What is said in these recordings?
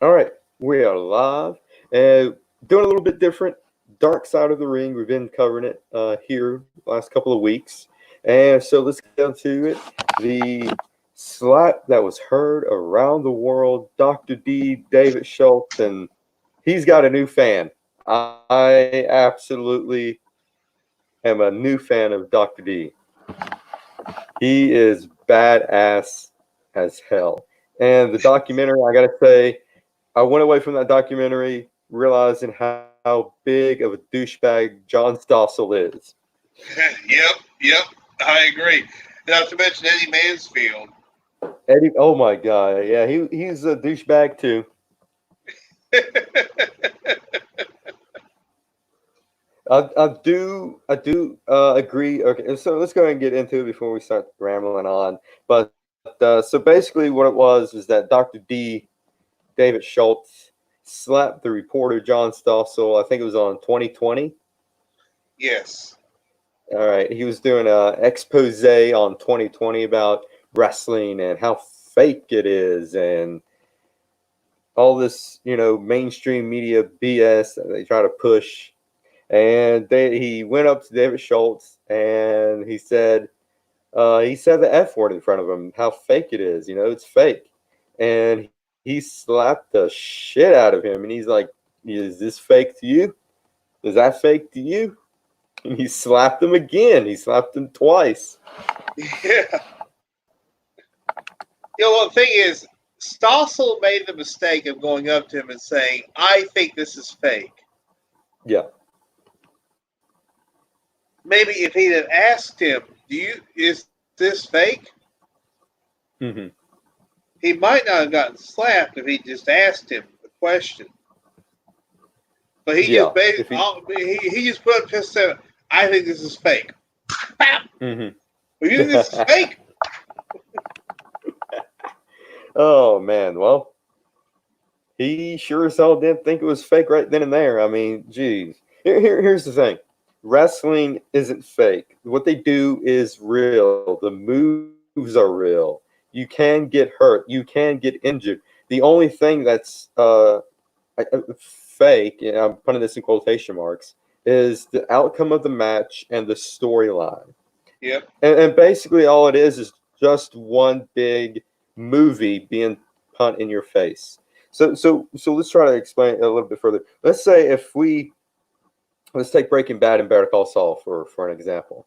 All right, we are live and doing a little bit different. Dark side of the ring. We've been covering it here last couple of weeks, and so let's get into it. The slap that was heard around the world. Dr. D, David Schultz, and he's got a new fan. I absolutely am a new fan of Dr. D. He is badass as hell. And the documentary, I gotta say, I went away from that documentary realizing how big of a douchebag John Stossel is. Yep, I agree. Not to mention Eddie Mansfield. Eddie, oh my god, yeah, he's a douchebag too. I do agree. Okay, so let's go ahead and get into it before we start rambling on. But so basically, what it was is that Dr. D, David Schultz, slapped the reporter John Stossel. I think it was on 2020. Yes. All right, he was doing a expose on 2020 about wrestling and how fake it is, and all this, mainstream media BS that they try to push. And he went up to David Schultz and he said the F word in front of him, how fake it is. It's fake. And he slapped the shit out of him. And he's like, is this fake to you? Is that fake to you? And he slapped him again. He slapped him twice. Yeah. Well, the thing is, Stossel made the mistake of going up to him and saying, "I think this is fake." Yeah. Maybe if he'd have asked him, is this fake?" Mm-hmm. He might not have gotten slapped if he just asked him the question. But he Yeah. just he just put up his said, "I think this is fake." Mm-hmm. Well, you think this is fake? Oh man, well, he sure as hell didn't think it was fake right then and there. I mean, geez. Here's the thing. Wrestling isn't fake. What they do is real. The moves are real. You can get hurt. You can get injured. The only thing that's fake, and I'm putting this in quotation marks, is the outcome of the match and the storyline. Yep. And basically, all it is just one big movie being punt in your face. So let's try to explain it a little bit further. Let's take Breaking Bad and Better Call Saul for an example,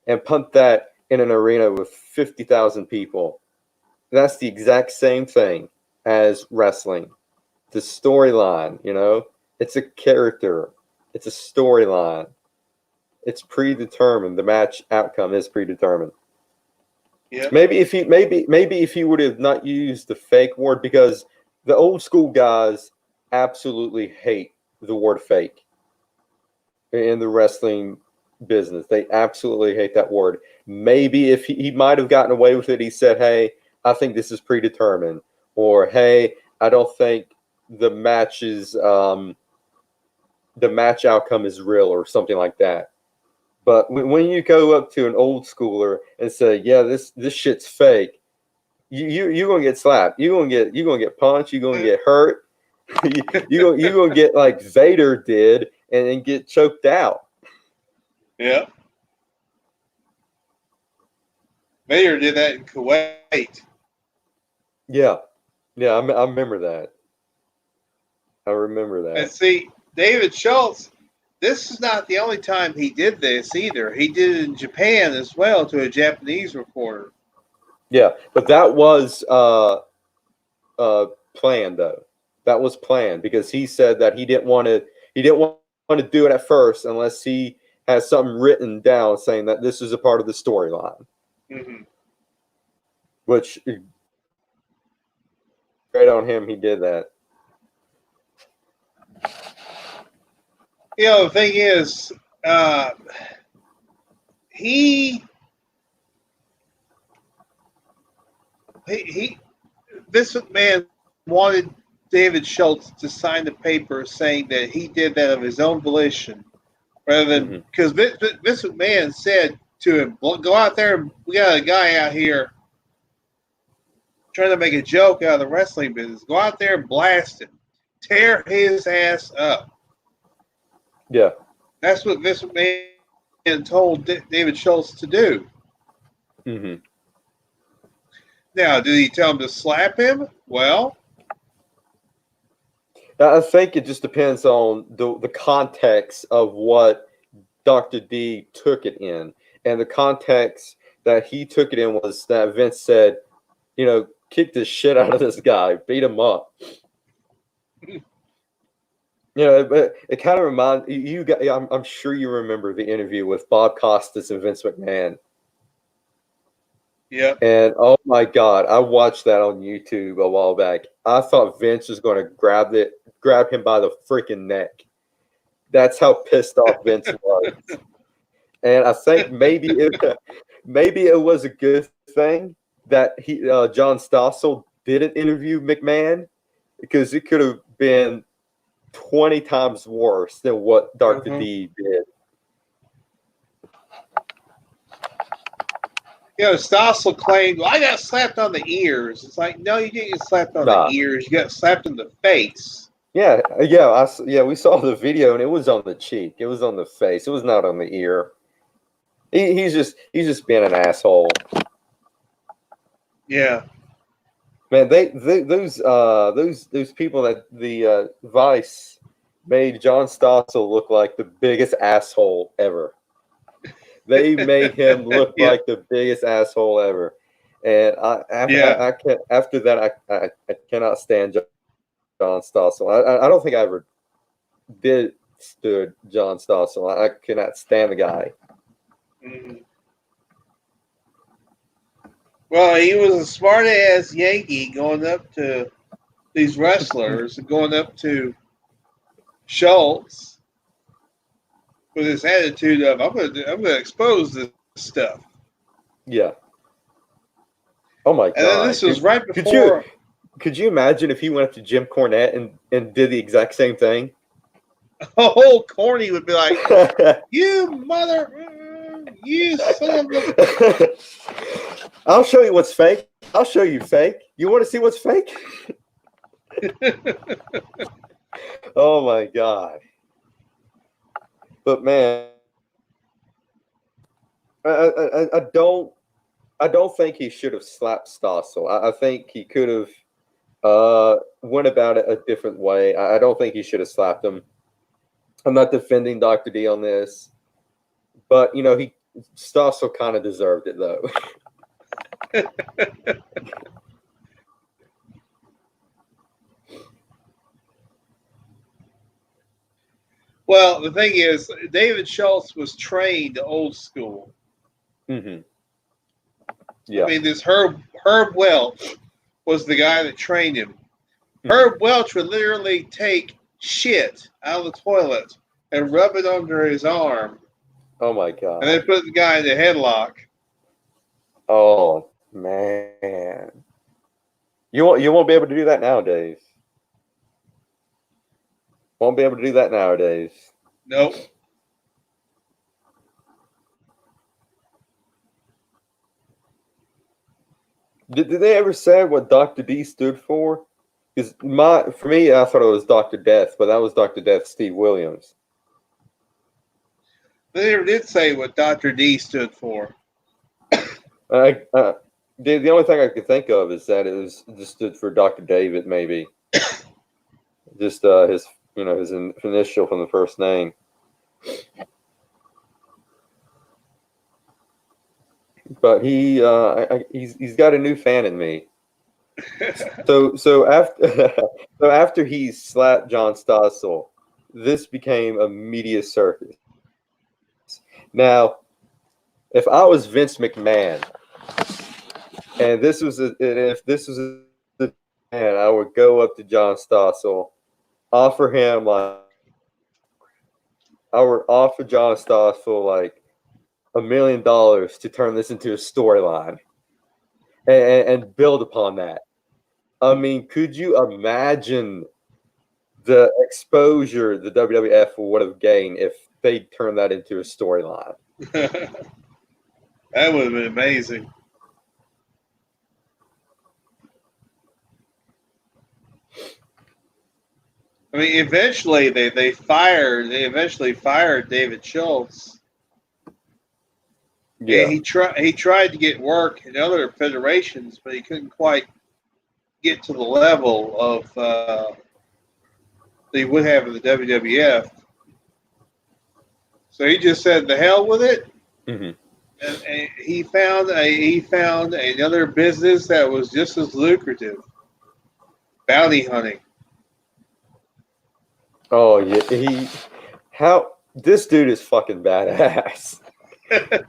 and punt that in an arena with 50,000 people. That's the exact same thing as wrestling. The storyline, it's a character, it's a storyline. It's predetermined. The match outcome is predetermined. Yeah. Maybe if he would have not used the fake word, because the old school guys absolutely hate the word fake in the wrestling business. They absolutely hate that word. Maybe if he might have gotten away with it, he said, "Hey, I think this is predetermined," or "Hey, I don't think the match outcome is real," or something like that. But when you go up to an old schooler and say, "Yeah, this shit's fake," you're gonna get slapped. You're gonna get punched. You're gonna get hurt. you're gonna get like Vader did and get choked out. Yeah. Vader did that in Kuwait. Yeah, yeah, I remember that. I remember And that. see, David Schultz, this is not the only time he did this either. He did it in Japan as well to a Japanese reporter. Yeah, but that was planned though. That was planned because he said that he didn't want to do it at first unless he has something written down saying that this is a part of the storyline. Mm-hmm. Which great on him, he did that. The thing is, he he this man wanted David Schultz to sign the paper saying that he did that of his own volition, rather than because Vince McMahon said to him, "Go out there. We got a guy out here trying to make a joke out of the wrestling business. Go out there and blast him. Tear his ass up. Yeah. That's what Vince McMahon told David Schultz to do. Mm-hmm. Now, did he tell him to slap him? Well, I think it just depends on the context of what Dr. D took it in. And the context that he took it in was that Vince said, you know, kick the shit out of this guy, beat him up. You know, but it kind of reminds you. I'm sure you remember the interview with Bob Costas and Vince McMahon. yeah. And oh my God, I watched that on YouTube a while back. I thought Vince was going to grab him by the freaking neck. That's how pissed off Vince was. And I think maybe it was a good thing that John Stossel didn't interview McMahon, because it could have been 20 times worse than what Dr. D did. You know, Stossel claimed, well, I got slapped on the ears. It's like, no, you didn't get slapped on the ears. You got slapped in the face. Yeah, we saw the video, and it was on the cheek. It was on the face. It was not on the ear. He's just being an asshole. Yeah. Man, those people that the Vice made John Stossel look like the biggest asshole ever. They made him look like the biggest asshole ever, and I can't. After that, I cannot stand John Stossel. I don't think I ever stood John Stossel. I cannot stand the guy. Mm-hmm. Well, he was a smart ass Yankee going up to these wrestlers, going up to Schultz with this attitude of I'm gonna expose this stuff. Yeah. Oh my God. And then this was right before. Could you imagine if he went up to Jim Cornette and did the exact same thing? Oh, Corny would be like, "You mother, you son of a." I'll show you what's fake. I'll show you fake. You want to see what's fake? Oh my God. But man, I don't think he should have slapped Stossel. I think he could have went about it a different way. I don't think he should have slapped him. I'm not defending Dr. D on this, but you know, Stossel kind of deserved it though. Well, the thing is, David Schultz was trained old school. Mm-hmm. Yeah. I mean, this Herb Welch was the guy that trained him. Herb Welch would literally take shit out of the toilet and rub it under his arm. Oh my God. And then put the guy in the headlock. Oh man. You won't be able to do that nowadays. Won't be able to do that nowadays. Nope. Did they ever say what Dr. D stood for? Because for me, I thought it was Dr. Death, but that was Dr. Death, Steve Williams. They never did say what Dr. D stood for. The only thing I could think of is that it just stood for Dr. David, maybe. Just his initial from the first name. But he's got a new fan in me. So after he slapped John Stossel, this became a media circus. Now, if I was Vince McMahon, and if this was the man, I would go up to John Stossel, offer him I would offer John Stossel like $1 million to turn this into a storyline and build upon that. I mean, could you imagine the exposure the WWF would have gained if they turned that into a storyline? That would have been amazing. I mean, eventually they eventually fired David Schultz. Yeah. And he tried to get work in other federations, but he couldn't quite get to the level of that he would have in the WWF. So he just said, "The hell with it." Mm-hmm. And he found another business that was just as lucrative: bounty hunting. Oh yeah, this dude is fucking badass.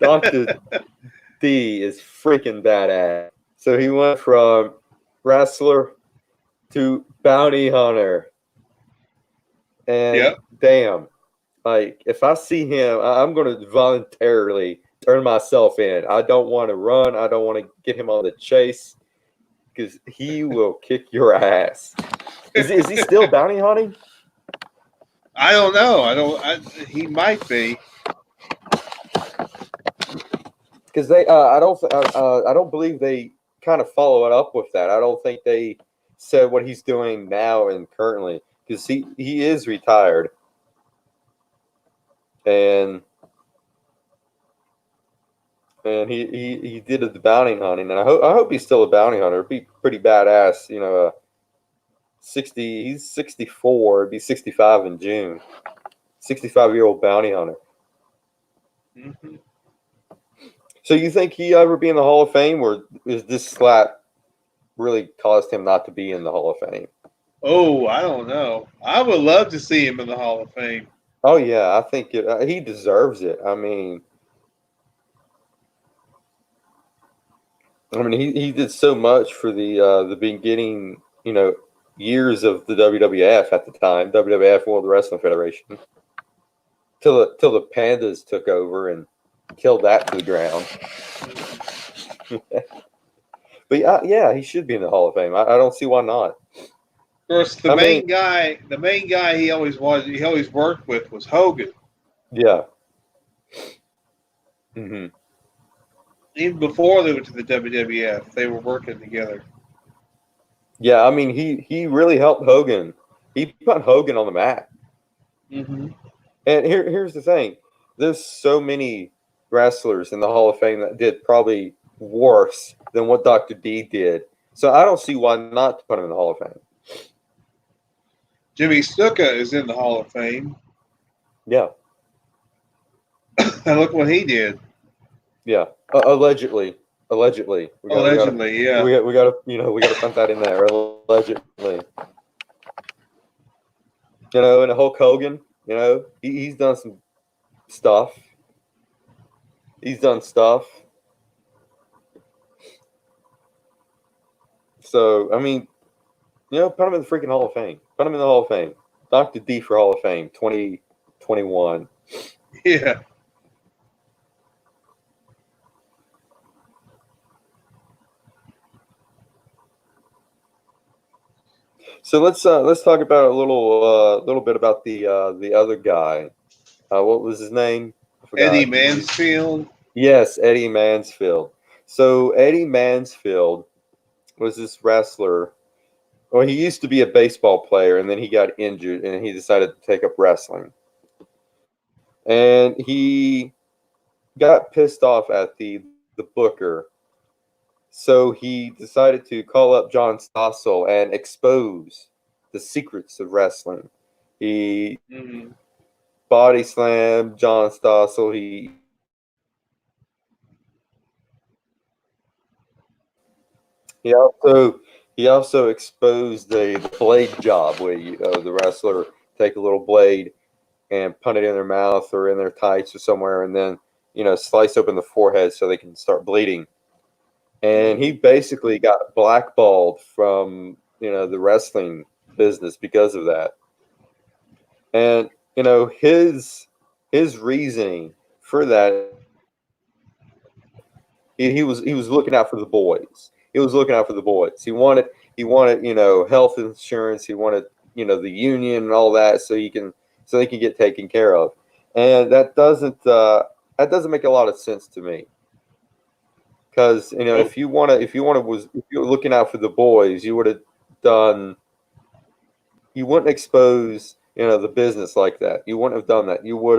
Dr. D is freaking badass. So he went from wrestler to bounty hunter. And Yep. damn, like if I see him, I'm going to voluntarily turn myself in. I don't want to run. I don't want to get him on the chase because he will kick your ass. Is he still bounty hunting? I don't know. He might be. Because I don't believe they kind of follow it up with that. I don't think they said what he's doing now and currently because he is retired and he did the bounty hunting and I hope he's still a bounty hunter. It'd be pretty badass, 60. He's 64. It'd be 65 in June. 65-year-old bounty hunter. Mm-hmm. So you think he ever be in the Hall of Fame, or is this slap really caused him not to be in the Hall of Fame? Oh, I don't know. I would love to see him in the Hall of Fame. Oh yeah, I think he deserves it. I mean, he did so much for the beginning, years of the WWF at the time, WWF World Wrestling Federation, till the Pandas took over and killed that to the ground. But yeah, he should be in the Hall of Fame. I don't see why not. Of course, the main guy he always worked with was Hogan. Yeah. Mm-hmm. Even before they went to the WWF, they were working together. Yeah, I mean, he really helped Hogan. He put Hogan on the map. Mm-hmm. And here's the thing: there's so many wrestlers in the Hall of Fame that did probably worse than what Dr. D did. So I don't see why not to put him in the Hall of Fame. Jimmy Snuka is in the Hall of Fame. Yeah. And look what he did. Yeah. Allegedly. Allegedly, yeah. We gotta pump that in there. Allegedly. And Hulk Hogan, he's done some stuff. He's done stuff. So, I mean, put him in the freaking Hall of Fame. Put him in the Hall of Fame. Dr. D for Hall of Fame 2021. Yeah. So let's talk about a little bit about the other guy. What was his name? I forgot. Eddie Mansfield. Yes, Eddie Mansfield. So Eddie Mansfield was this wrestler. Well, he used to be a baseball player, and then he got injured, and he decided to take up wrestling. And he got pissed off at the booker, so he decided to call up John Stossel and expose the secrets of wrestling. He body slammed John Stossel. He also exposed the blade job, where the wrestler take a little blade and punt it in their mouth or in their tights or somewhere, and then slice open the forehead so they can start bleeding. And he basically got blackballed from the wrestling business because of that. And his reasoning for that, he was looking out for the boys. He was looking out for the boys. He wanted health insurance. He wanted the union and all that so they can get taken care of. And that doesn't make a lot of sense to me. Because if you were looking out for the boys, you would have done you wouldn't expose the business like that. You wouldn't have done that. You would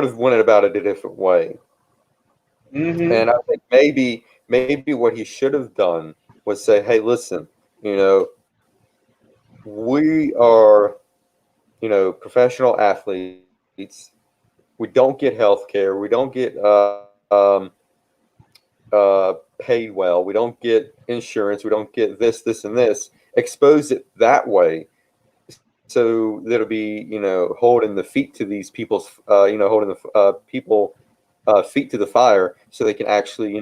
have went about it a different way. Mm-hmm. And I think maybe what he should have done was say, hey, listen, we are professional athletes. We don't get health care. We don't get paid well. We don't get insurance. We don't get this, and this. Expose it that way, so that'll be holding the feet to these people's holding the people feet to the fire, so they can actually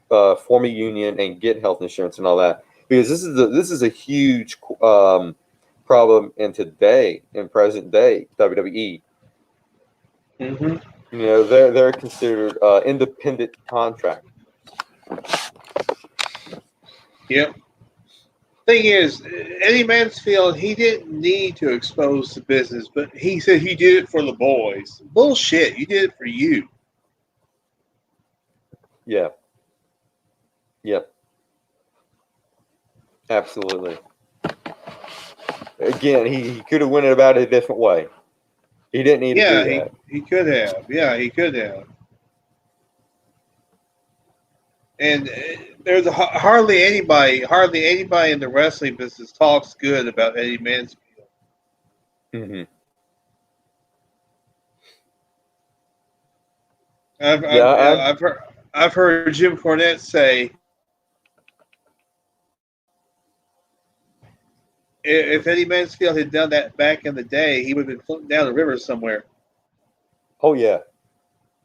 form a union and get health insurance and all that. Because this is a huge problem in present day WWE. Mm-hmm. They're considered independent contractors. Yep. Thing is, Eddie Mansfield, he didn't need to expose the business, but he said he did it for the boys. Bullshit. You did it for you. Yeah. Yep. Absolutely. Again, he could have went about it a different way. He didn't need to Yeah, do that. he could have. Yeah, he could have. And there's hardly anybody in the wrestling business talks good about Eddie Mansfield. Mm-hmm. Yeah, I've heard Jim Cornette say, if Eddie Mansfield had done that back in the day, he would have been floating down the river somewhere. oh yeah,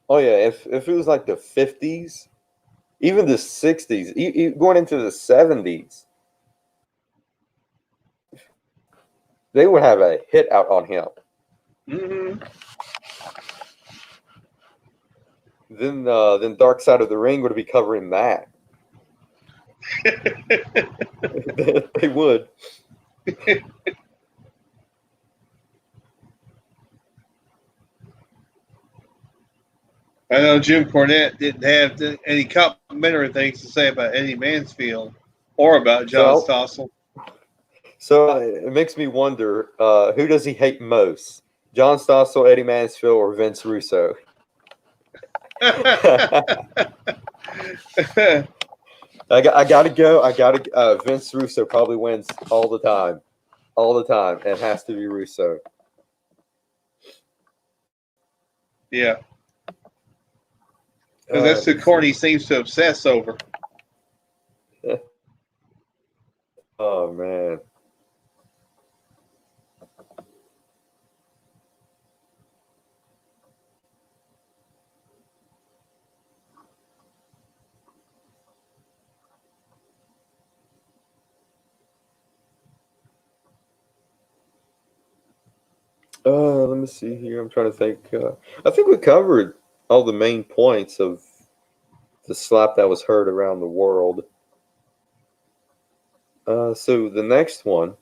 oh yeah. If it was like the 50s, even the 60s, going into the 70s, they would have a hit out on him. Mm-hmm. Then Dark Side of the Ring would be covering that. They would. I know Jim Cornette didn't have any complimentary things to say about Eddie Mansfield or about John So, Stossel. so it makes me wonder, who does he hate most? John Stossel, Eddie Mansfield, or Vince Russo? I gotta go. Vince Russo probably wins all the time. It has to be Russo. Yeah, because that's the corn he seems to obsess over. Oh man. Let me see here. I'm trying to think. I think we covered all the main points of the slap that was heard around the world. So the next one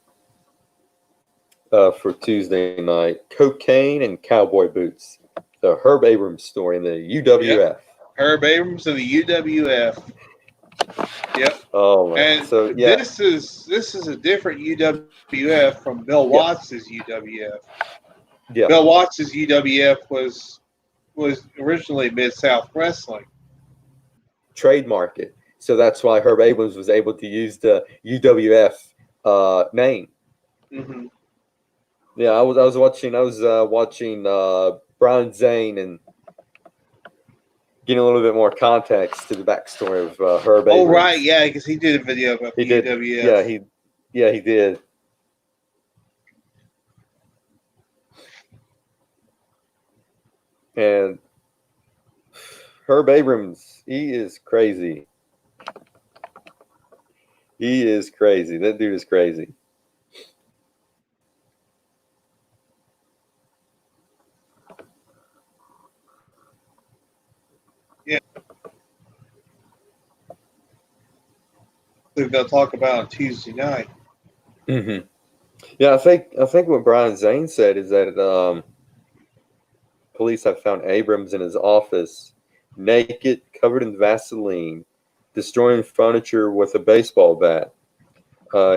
for Tuesday night: cocaine and cowboy boots. The Herb Abrams story in the UWF. Yep. Herb Abrams of the UWF. Yep. Oh man. And So yeah, this is a different UWF from Bill yeah, Watts' UWF. yeah. Bill Watts' UWF was originally Mid South Wrestling. Trademark it. So that's why Herb Abrams was able to use the UWF name. Mm-hmm. Yeah, I was watching Brian Zane and getting a little bit more context to the backstory of Herb Abrams. Oh right, yeah, because he did a video about the did. UWF. He did. And Herb Abrams, he is crazy. He is crazy. That dude is crazy. Yeah. We're going to talk about on Tuesday night. Mm-hmm. Yeah, I think what Brian Zane said is that police have found Abrams in his office, naked, covered in Vaseline, destroying furniture with a baseball bat.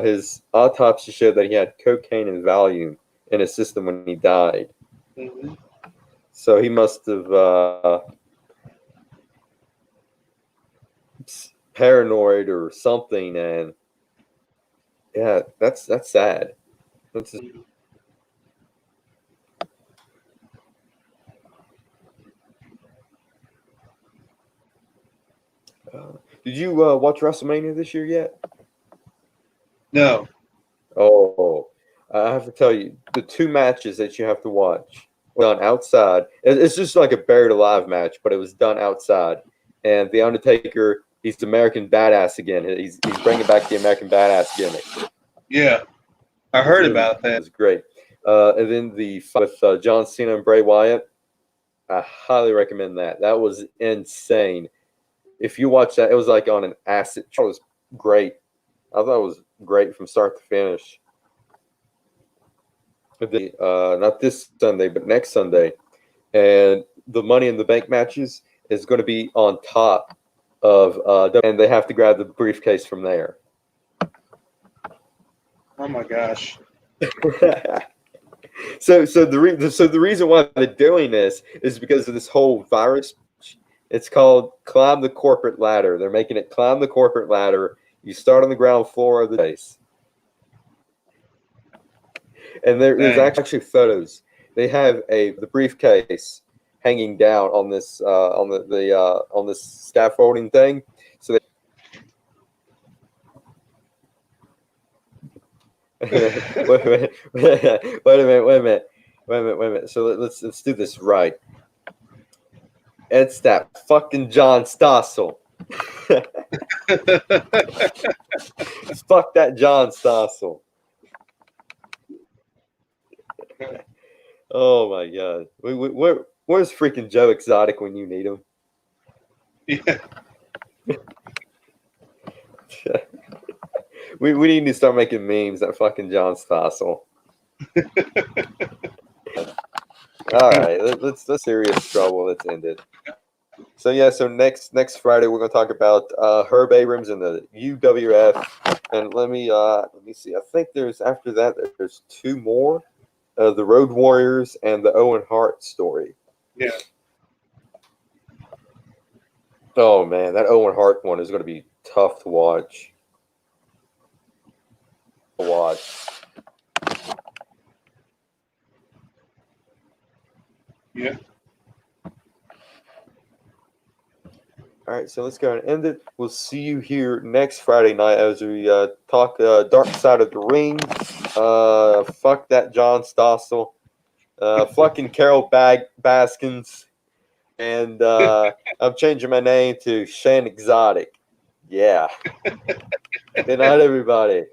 his autopsy showed that he had cocaine and Valium in his system when he died. Mhm. So he must have paranoid or something, and yeah, that's sad. That's just, did you watch WrestleMania this year yet? No. Oh, I have to tell you, the two matches that you have to watch were done outside. It's just like a buried alive match, but it was done outside. And The Undertaker, he's the American Badass again. He's bringing back the American Badass gimmick. Yeah. I heard Really, about it that. was great. And then the fight with John Cena and Bray Wyatt, I highly recommend that. That was insane. If you watch that, it was like on an acid. It was great. I thought it was great from start to finish. Not this Sunday, but next Sunday, and the Money in the Bank matches is going to be on top of, and they have to grab the briefcase from there. Oh my gosh. So the reason why they're doing this is because of this whole virus. It's called Climb the Corporate Ladder. They're making it climb the corporate ladder. You start on the ground floor of the place. And there's Dang. actually photos. They have the briefcase hanging down on this on this scaffolding thing. So wait a minute. So let's do this right. It's that fucking John Stossel. Fuck that John Stossel. Oh my god. Where's freaking Joe Exotic when you need him? Yeah. We need to start making memes that fucking John Stossel. All right, let's serious trouble. Let's end it. So yeah, so next Friday we're gonna talk about Herb Abrams and the UWF, and let me see. I think after that there's two more, the Road Warriors and the Owen Hart story. Yeah. Oh man, that Owen Hart one is gonna be tough to watch. Yeah. All right, so let's go and end it. We'll see you here next Friday night as we talk Dark Side of the Ring. Fuck that John Stossel. Fucking Carol Baskins. And I'm changing my name to Shane Exotic. Yeah. Good night, everybody.